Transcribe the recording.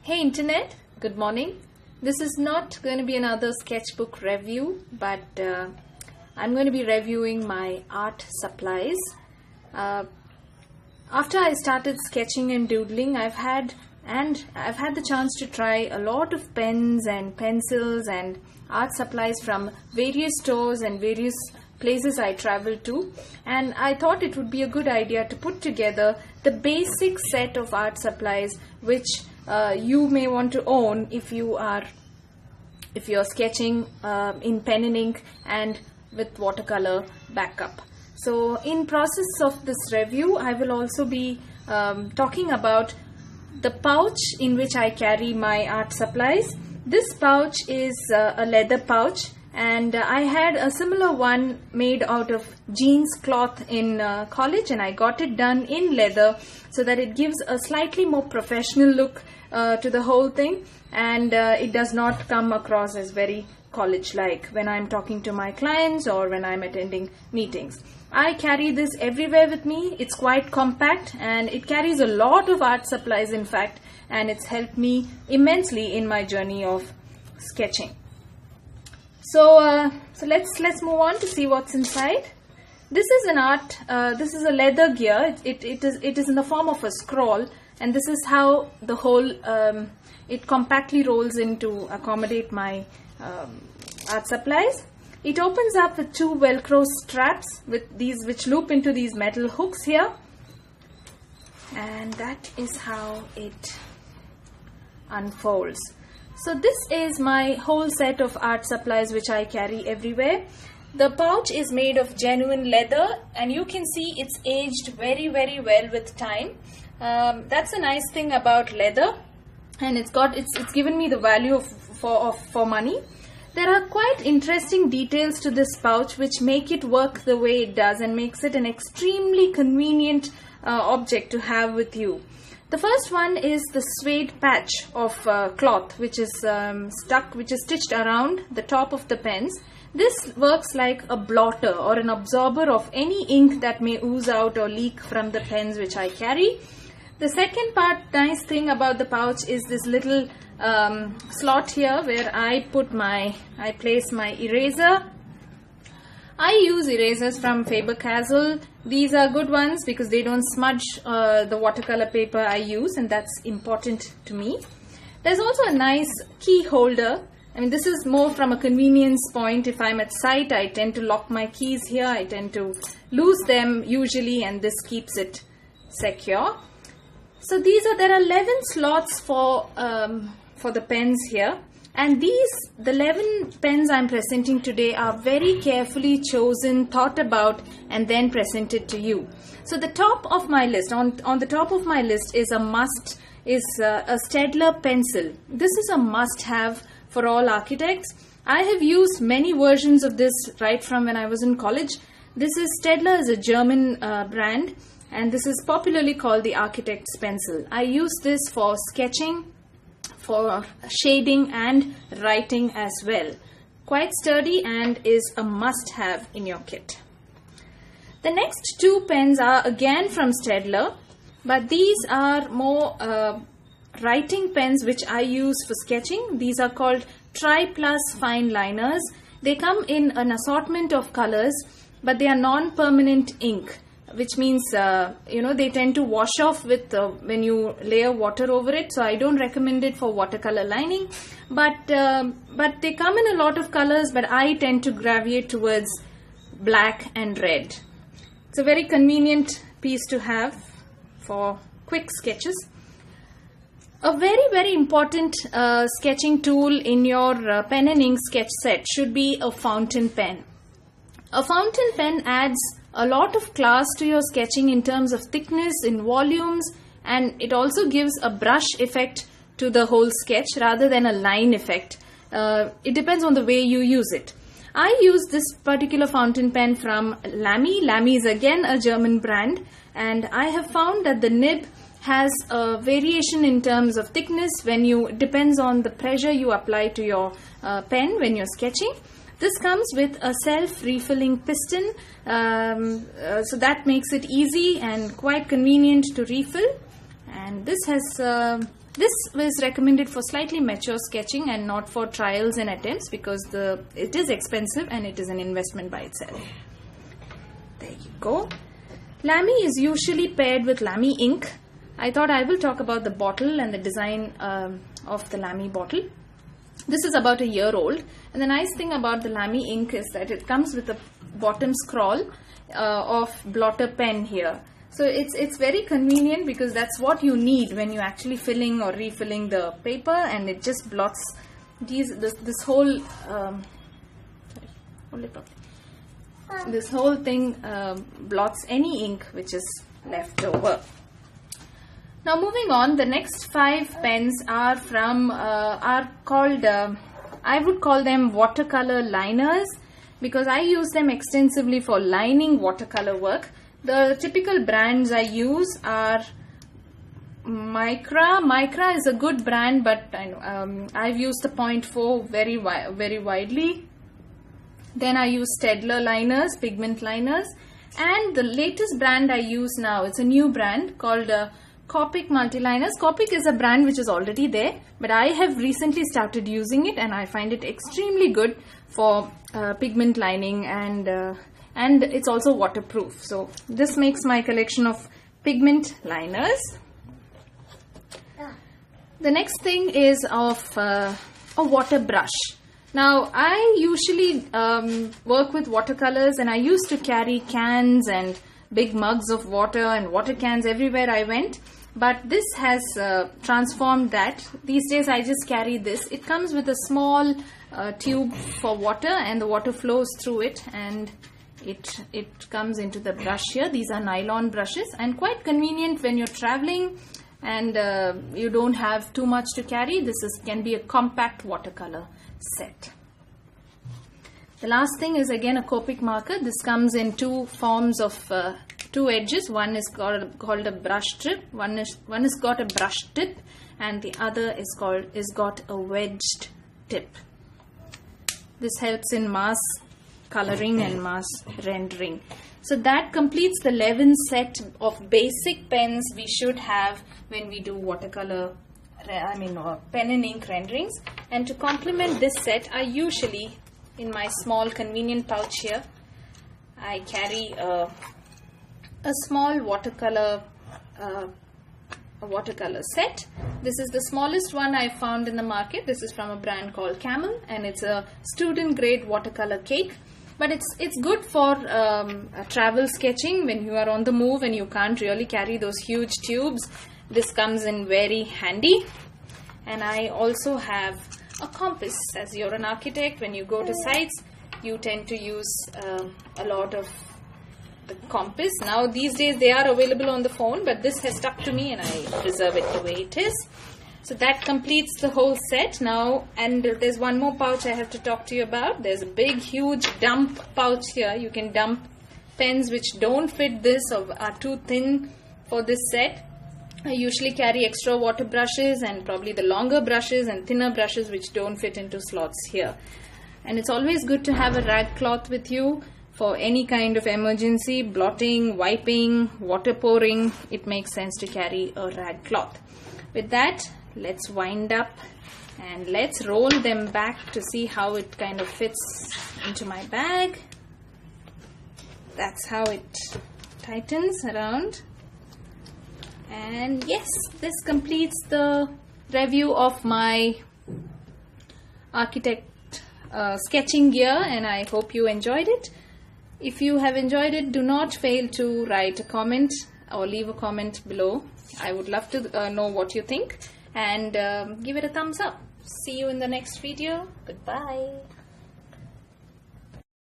Hey Internet, good morning. This is not going to be another sketchbook review, but I'm going to be reviewing my art supplies. After I started sketching and doodling, I've had the chance to try a lot of pens and pencils and art supplies from various stores and various places I traveled to, and I thought it would be a good idea to put together the basic set of art supplies which you may want to own if you're sketching in pen and ink and with watercolor backup. So in process of this review, I will also be talking about the pouch in which I carry my art supplies. This pouch is a leather pouch, and I had a similar one made out of jeans cloth in college, and I got it done in leather so that it gives a slightly more professional look to the whole thing, and it does not come across as very college-like when I'm talking to my clients or when I'm attending meetings. I carry this everywhere with me. It's quite compact and it carries a lot of art supplies, in fact, and it's helped me immensely in my journey of sketching. So let's move on to see what's inside. This is this is a leather gear. It is in the form of a scroll, and this is how the whole it compactly rolls in to accommodate my art supplies. It opens up with two Velcro straps with these which loop into these metal hooks here, and that is how it unfolds. So this is my whole set of art supplies which I carry everywhere. The pouch is made of genuine leather, and you can see it's aged very well with time. That's a nice thing about leather, and it's given me the value for money. There are quite interesting details to this pouch which make it work the way it does and makes it an extremely convenient object to have with you. The first one is the suede patch of cloth which is stitched around the top of the pens. This works like a blotter or an absorber of any ink that may ooze out or leak from the pens which I carry. The second nice thing about the pouch is this little slot here where I place my eraser. I use erasers from Faber-Castell. These are good ones because they don't smudge the watercolor paper I use, and that's important to me. There's also a nice key holder. I mean, this is more from a convenience point. If I'm at site, I tend to lock my keys here. I tend to lose them usually, and this keeps it secure. So there are 11 slots for the pens here, and the 11 pens I'm presenting today are very carefully chosen, thought about, and then presented to you. So the top of my list, on the top of my list is a Staedtler pencil. This is a must-have for all architects. I have used many versions of this right from when I was in college. Staedtler is a German brand, and this is popularly called the architect's pencil. I use this for sketching, for shading, and writing as well. Quite sturdy and is a must-have in your kit. The next two pens are again from Staedtler, but these are more writing pens which I use for sketching. These are called Tri Plus fine liners. They come in an assortment of colors, but they are non-permanent ink, which means they tend to wash off with when you layer water over it. So I don't recommend it for watercolor lining, but they come in a lot of colors, but I tend to gravitate towards black and red. It's a very convenient piece to have for quick sketches. A very important sketching tool in your pen and ink sketch set should be a fountain pen. A fountain pen adds a lot of class to your sketching in terms of thickness, in volumes, and it also gives a brush effect to the whole sketch rather than a line effect. It depends on the way you use it. I use this particular fountain pen from Lamy. Lamy is again a German brand, and I have found that the nib has a variation in terms of thickness depends on the pressure you apply to your pen when you're sketching. This comes with a self-refilling piston, so that makes it easy and quite convenient to refill. And this has This was recommended for slightly mature sketching and not for trials and attempts, because it is expensive and it is an investment by itself. There you go. Lamy is usually paired with Lamy ink. I thought I will talk about the bottle and the design of the Lamy bottle. This is about a year old, and the nice thing about the Lamy ink is that it comes with a bottom scroll of blotter pen here. So it's very convenient, because that's what you need when you're actually filling or refilling the paper, and it just blots this whole this whole thing blots any ink which is left over. Now moving on, the next 5 pens are called I would call them watercolor liners, because I use them extensively for lining watercolor work. The typical brands I use are Micra. Micra is a good brand, but I've used the 0.4 very widely. Then I use Staedtler liners, pigment liners, and the latest brand I use now, it's a new brand called Copic multiliners. Copic is a brand which is already there, but I have recently started using it, and I find it extremely good for pigment lining, and it's also waterproof. So this makes my collection of pigment liners. The next thing is of a water brush. Now I usually work with watercolors, and I used to carry cans and big mugs of water and water cans everywhere I went. But this has transformed that. These days I just carry this. It comes with a small tube for water, and the water flows through it, and it comes into the brush here. These are nylon brushes, and quite convenient when you're traveling and you don't have too much to carry. This can be a compact watercolor set. The last thing is again a Copic marker. This comes in 2 forms of 2 edges. One is called a brush tip. One is got a brush tip, and the other is got a wedged tip. This helps in mass coloring and mass rendering. So that completes the 11 set of basic pens we should have when we do watercolor, pen and ink renderings. And to complement this set, I usually, in my small convenient pouch here, I carry a small watercolor set. This is the smallest one I found in the market. This is from a brand called Camel, and it's a student grade watercolor cake. But it's good for travel sketching when you are on the move and you can't really carry those huge tubes. This comes in very handy. And I also have a compass. As you're an architect, when you go to sites, you tend to use a lot of the compass. Now these days they are available on the phone, but this has stuck to me and I preserve it the way it is. So that completes the whole set now. And there's one more pouch I have to talk to you about. There's a big huge dump pouch here. You can dump pens which don't fit this or are too thin for this set. I usually carry extra water brushes and probably the longer brushes and thinner brushes which don't fit into slots here. And it's always good to have a rag cloth with you for any kind of emergency, blotting, wiping, water pouring. It makes sense to carry a rag cloth. With that, let's wind up and let's roll them back to see how it kind of fits into my bag. That's how it tightens around. And yes, this completes the review of my architect sketching gear, and I hope you enjoyed it. If you have enjoyed it, do not fail to write a comment or leave a comment below. I would love to know what you think, and give it a thumbs up. See you in the next video. Goodbye.